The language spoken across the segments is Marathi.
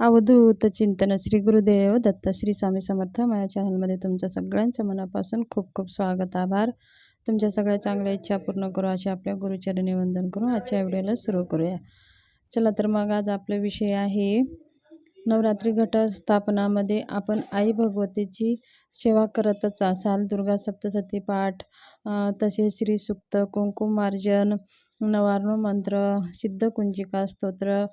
अवधूत चिंतन श्री गुरुदेव दत्त श्री स्वामी समर्थ. माझ्या चॅनलमध्ये तुमचं सगळ्यांचं मनापासून खूप खूप स्वागत, आभार. तुमच्या सगळ्या चांगल्या इच्छा पूर्ण करू असे आपल्या गुरुचरणी वंदन करू आजच्या व्हिडिओला सुरू करूया. चला तर मग आज आपला विषय आहे नवरात्री घटस्थापनामध्ये आपण आई भगवतीची सेवा करतच असाल. दुर्गा सप्तशती पाठ, तसेच श्री सूक्त, कुंकुमार्जन, नवार्ण मंत्र, सिद्धकुंजिका स्तोत्र,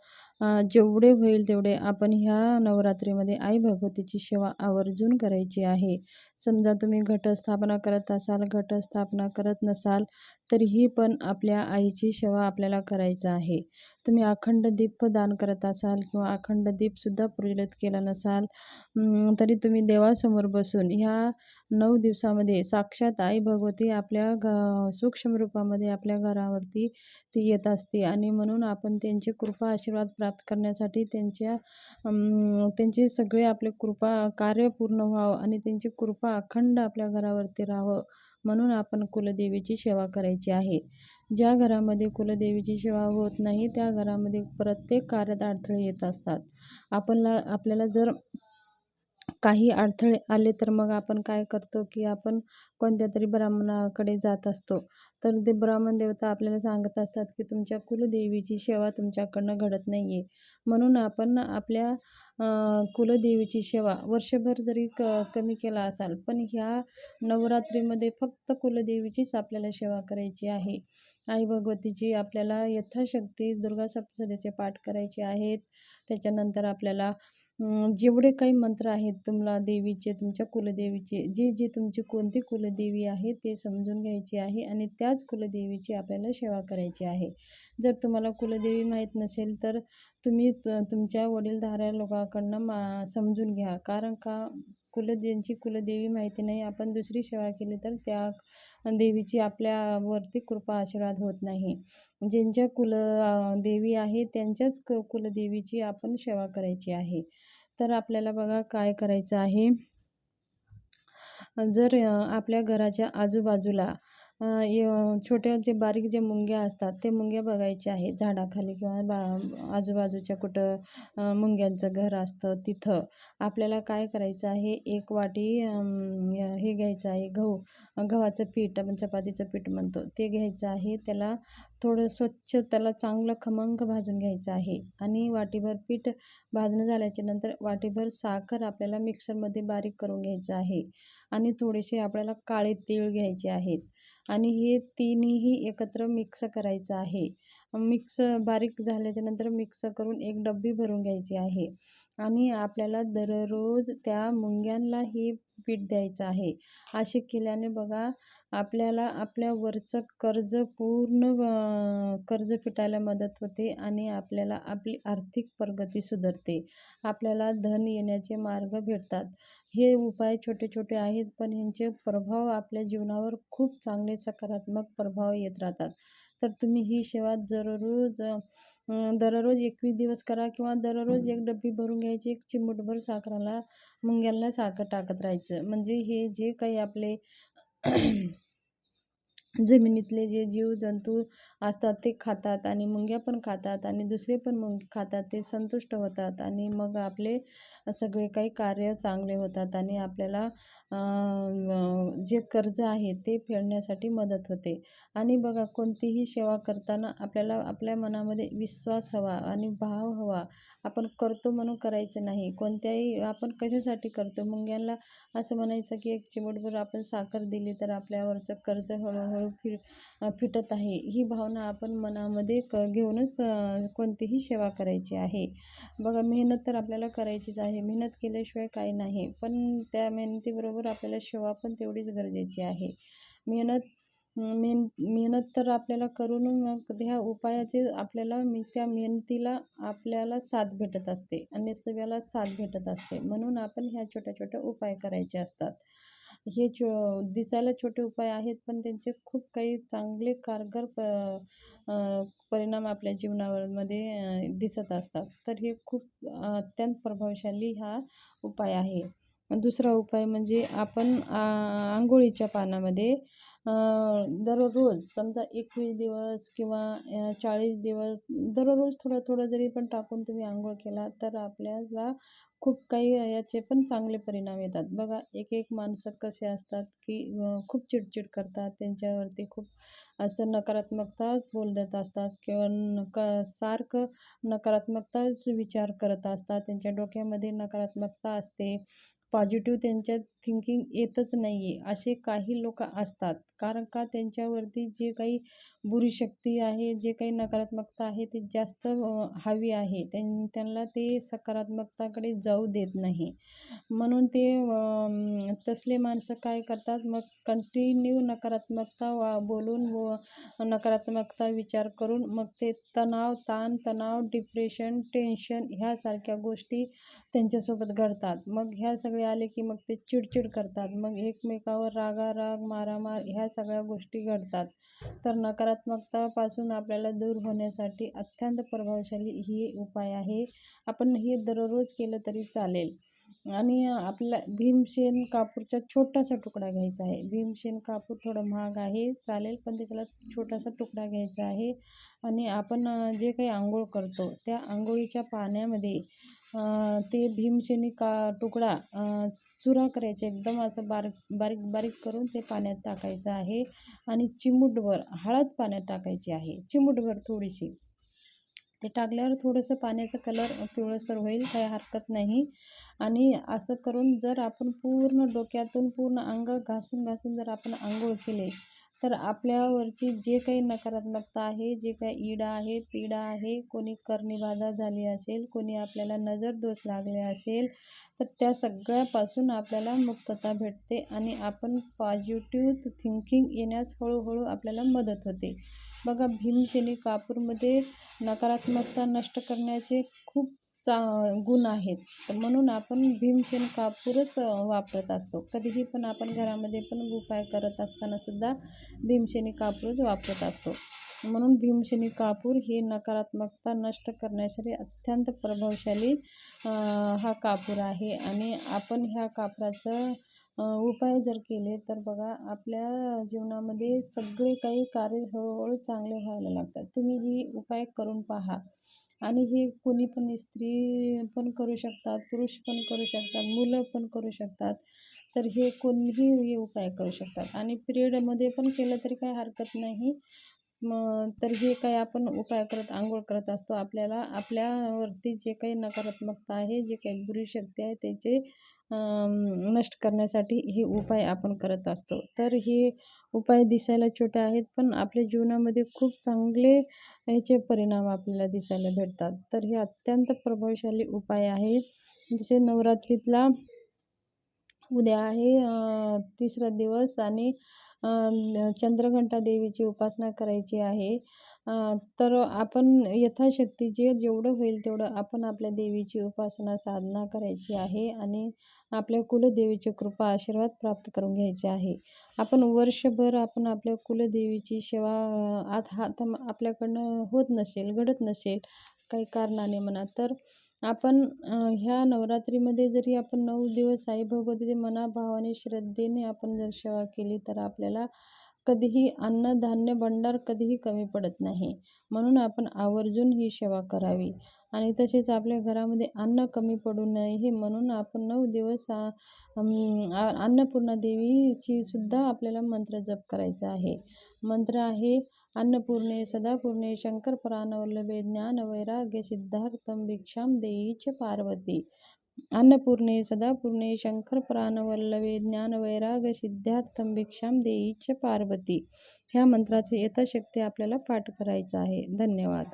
जेवढे होईल तेवढे आपण ह्या नवरात्रीमध्ये आई भगवतीची सेवा आवर्जून करायची आहे. समजा तुम्ही घटस्थापना करत असाल, घटस्थापना करत नसाल तरीही पण आपल्या आईची सेवा आपल्याला करायचं आहे. तुम्ही अखंड दीप दान करत असाल किंवा अखंड दीपसुद्धा प्रज्वलित केला नसाल तरी तुम्ही देवासमोर बसून ह्या 9 दिवसामध्ये साक्षात आई भगवती आपल्या सूक्ष्म रूपामध्ये आपल्या घरावरती ती येत असते आणि म्हणून आपण त्यांची कृपा आशीर्वाद प्राप्त करण्यासाठी त्यांचे सगळे आपले कृपा कार्य पूर्ण व्हावं आणि त्यांची कृपा अखंड आपल्या घरावरती राहावं म्हणून आपण कुलदेवीची सेवा करायची आहे. ज्या घरामध्ये कुलदेवीची सेवा होत नाही त्या घरामध्ये प्रत्येक कार्यात अडथळे येत असतात. आपल्याला जर काही अडथळे आले तर मग आपण काय करतो की आपण कोणत्या तरी ब्राह्मणाकडे जात असतो. तर ते ब्राह्मण देवता आपल्याला सांगत असतात की तुमच्या कुलदेवीची सेवा तुमच्याकडनं घडत नाही आहे. म्हणून आपण आपल्या कुलदेवीची सेवा वर्षभर जरी कमी केला असाल पण ह्या नवरात्रीमध्ये फक्त कुलदेवीचीच आपल्याला सेवा करायची आहे. आई भगवतीची आपल्याला यथाशक्ती दुर्गा सप्तशतीचे पाठ करायचे आहेत. त्याच्यानंतर आपल्याला जेवढे काही मंत्र आहेत तुम्हाला देवीचे, तुमच्या कुलदेवीचे, जी तुमची कोणती कुलदेवी आहे ते समजून घ्यायची आहे आणि त्याच कुलदेवीची आपल्याला सेवा करायची आहे. जर तुम्हाला कुलदेवी माहीत नसेल तर तुम्ही तुमच्या वडीलधाऱ्या लोकांकडनं समजून घ्या. कारण का ज्यांची कुलदेवी माहिती नाही आपण दुसरी सेवा केली तर त्या देवीची आपल्यावरती कृपा आशीर्वाद होत नाही. ज्यांच्या देवी आहे त्यांच्याच कुलदेवीची आपण सेवा करायची आहे. तर आपल्याला बघा काय करायचं आहे. जर आपल्या घराच्या आजूबाजूला छोट्या जे बारीक जे मुंग्या असतात ते मुंग्या बघायचे आहेत झाडाखाली किंवा आजूबाजूच्या कुठं मुंग्यांचं घर असतं तिथं आपल्याला काय करायचं आहे. एक वाटी हे घ्यायचं आहे गव्हाचं पीठ, आपण चपातीचं पीठ म्हणतो ते घ्यायचं आहे. त्याला थोडं स्वच्छ त्याला चांगलं खमंग भाजून घ्यायचं आहे आणि वाटीभर पीठ भाजणं झाल्याच्या नंतर वाटीभर साखर आपल्याला मिक्सरमध्ये बारीक करून घ्यायचं आहे आणि थोडेसे आपल्याला काळे तीळ घ्यायचे आहेत आणि हे तिन्ही एकत्र मिक्स करायचं आहे. बारीक झाल्याच्या नंतर मिक्स करून एक डब्बी भरून घ्यायची आहे आणि आपल्याला दररोज त्या मुंग्यांना हे पीठ द्यायचं आहे. असे केल्याने बघा आपल्याला आपल्या वरचं पूर्ण कर्ज फिटायला मदत होते आणि आपल्याला आपली आर्थिक प्रगती सुधारते. आपल्याला धन येण्याचे मार्ग भेटतात. हे उपाय छोटे छोटे आहेत पण ह्यांचे प्रभाव आपल्या जीवनावर खूप चांगले सकारात्मक प्रभाव येत राहतात. तर तुम्ही ही सेवा दररोज 21 दिवस करा किंवा दररोज एक डब्बी भरून घ्यायची. एक चिमूटभर मुंग्यांना साखर टाकत राहायचं. म्हणजे हे जे काही आपले जमिनीतले जे जीवजंतू असतात ते खातात आणि मुंग्या पण खातात आणि दुसरे पण मुंगे खातात. ते संतुष्ट होतात आणि मग आपले सगळे काही कार्य चांगले होतात आणि आपल्याला जे कर्ज आहे ते फेडण्यासाठी मदत होते. आणि बघा कोणतीही सेवा करताना आपल्याला आपल्या मनामध्ये विश्वास हवा आणि भाव हवा. आपण करतो म्हणून करायचं नाही. कोणत्याही आपण कशासाठी करतो. मुंग्यांना असं म्हणायचं की एक चिमूटभर आपण साखर दिली तर आपल्यावरचं कर्ज हळूहळू फिटत आहे. ही भावना आपण मनामध्ये घेऊनच कोणतीही सेवा करायची आहे. बघा मेहनत तर आपल्याला करायचीच आहे. मेहनत केल्याशिवाय काही नाही. पण त्या मेहनतीबरोबर आपल्याला सेवा पण तेवढीच गरजेची आहे. मेहनत तर आपल्याला करून मग ह्या उपायाचे आपल्याला त्या मेहनतीला आपल्याला साथ भेटत असते आणि सगळ्याला साथ भेटत असते. म्हणून आपण ह्या छोट्या छोट्या उपाय करायचे असतात. हे दिसायला छोटे उपाय आहेत पण त्यांचे खूप काही चांगले कारगर परिणाम आपल्या जीवनामध्ये दिसत असतात. तर हे खूप अत्यंत प्रभावशाली हा उपाय आहे. दुसरा उपाय म्हणजे आपण आंघोळीच्या पाण्यामध्ये दररोज समजा 21 दिवस किंवा 40 दिवस दररोज थोडं थोडं जरी पण टाकून तुम्ही अंघोळ केला तर आपल्याला खूप काही याचे पण चांगले परिणाम येतात. बघा एक एक माणसं कसे असतात की खूप चिडचिड करतात, त्यांच्यावरती खूप असं नकारात्मकताच बोलत असतात किंवा सारखं नकारात्मकताच विचार करत असतात. त्यांच्या डोक्यामध्ये नकारात्मकता असते. पॉझिटिव्ह त्यांच्यात थिंकिंग येतच नाही आहे. असे काही लोकं असतात. कारण का त्यांच्यावरती जे काही बुरी शक्ती आहे, जे काही नकारात्मकता आहे ती जास्त हावी आहे. त्यांना ते सकारात्मकताकडे जाऊ देत नाही. म्हणून ते तसले माणसं काय करतात मग कंटिन्यू नकारात्मकता बोलून नकारात्मकता विचार करून मग ते तणाव, ताण-तणाव, डिप्रेशन, टेन्शन ह्यासारख्या गोष्टी त्यांच्यासोबत घडतात. मग ह्या सगळे आले की मग ते चिडचिड करतात. मग एकमेकावर रागाराग, मारामार ह्या सगळ्या गोष्टी घडतात. तर नकारात्मकतापासून आपल्याला दूर होण्यासाठी अत्यंत प्रभावशाली ही उपाय आहे. आपण हे दररोज केलं तरी चालेल. आणि आपला भीमसेन कापूरचा छोटासा तुकडा घ्यायचा आहे. भीमसेन कापूर थोडं महाग आहे, चालेल, पण त्याला छोटासा तुकडा घ्यायचा आहे. आणि आपण जे काही अंघोळ करतो त्या अंघोळीच्या पाण्यामध्ये ते भीमसेनी तुकडा चुरा करायचा, एकदम असं बारीक बारीक बारीक करून ते पाण्यात टाकायचं आहे. आणि चिमूटभर हळद पाण्यात टाकायची आहे, चिमूटभर थोडीशी. ते टाकल्यावर थोडंसं पाण्याचा कलर पिवळसर होईल, काही हरकत नाही. आणि असं करून जर आपण पूर्ण डोक्यातून पूर्ण अंग घासून घासून जर आपण अंघोळ केले तर आपल्यावरची जे काही नकारात्मकता आहे, जे काही इडा आहे, पीडा आहे, कोणी कर्णीबाधा झाली असेल, कोणी आपल्याला नजर दोष लागले असेल, तर त्या सगळ्यापासून आपल्याला मुक्तता भेटते आणि आपण पॉझिटिव्ह थिंकिंग येण्यास हळूहळू आपल्याला मदत होते. बघा भीमसेनी कापूरमध्ये नकारात्मकता नष्ट करण्याचे खूप गुण आहेत. तर म्हणून आपण भीमसेन कापूरच वापरत असतो. कधीही पण आपण घरामध्ये पण उपाय करत असताना सुद्धा भीमसेनी कापूरच वापरत असतो. म्हणून भीमसेनी कापूर हे नकारात्मकता नष्ट करण्यासाठी अत्यंत प्रभावशाली हा कापूर आहे. आणि आपण ह्या कापराचं उपाय जर केले तर बघा आपल्या जीवनामध्ये सगळे काही कार्य हळूहळू चांगले व्हायला लागतात. तुम्ही ही उपाय करून पहा. आणि हे कोणी पण स्त्री पण करू शकतात, पुरुष पण करू शकतात, मुलं पण करू शकतात. तर हे कोणीही हे उपाय करू शकतात. आणि पिरियडमध्ये पण केलं तरी काही हरकत नाही. मग तर हे काही आपण उपाय करत अंघोळ करत असतो. आपल्याला आपल्यावरती जे काही नकारात्मकता आहे, जे काही बुरी शक्ती आहे त्याचे नष्ट करण्यासाठी हे उपाय आपण करत असतो. तर हे उपाय दिसायला छोटे आहेत, पण आपल्या जीवनामध्ये खूप चांगले ह्याचे परिणाम आपल्याला दिसायला भेटतात. तर हे अत्यंत प्रभावशाली उपाय आहे. जसे नवरात्रीतला उद्या आहे 3रा दिवस आणि चंद्रघंटा देवीची उपासना करायची आहे. तर आपण यथाशक्ती जेवढं होईल तेवढं आपण आपल्या देवीची उपासना साधना करायची आहे आणि आपल्या कुलदेवीची कृपा आशीर्वाद प्राप्त करून घ्यायचे आहे. आपण वर्षभर आपण आपल्या कुलदेवीची सेवा आता आपल्याकडनं होत नसेल, घडत नसेल काही कारणाने म्हणा, तर आपण ह्या नवरात्रीमध्ये जरी आपण 9 दिवस आई भगवती मनाभावाने श्रद्धेने आपण जर सेवा केली तर आपल्याला कधीही अन्नधान्य भंडार कधीही कमी पडत नाही. म्हणून आपण आवर्जून ही सेवा करावी. आणि तसेच आपल्या घरामध्ये अन्न कमी पडू नये म्हणून आपण 9 दिवस अन्नपूर्णा देवीची सुद्धा आपल्याला मंत्र जप करायचा आहे. मंत्र आहे अन्नपूर्णे सदापूर्णे शंकरपरानवल्लभे ज्ञानवैराग्य सिद्धार्थं भिक्षां देयी च पार्वती. अन्नपूर्णे सदापूर्णे शंकरपरानवल्लभे ज्ञानवैराग्य सिद्धार्थं भिक्षां देयी च पार्वती. ह्या मंत्राचे यथाशक्ती आपल्याला पाठ करायचा आहे. धन्यवाद.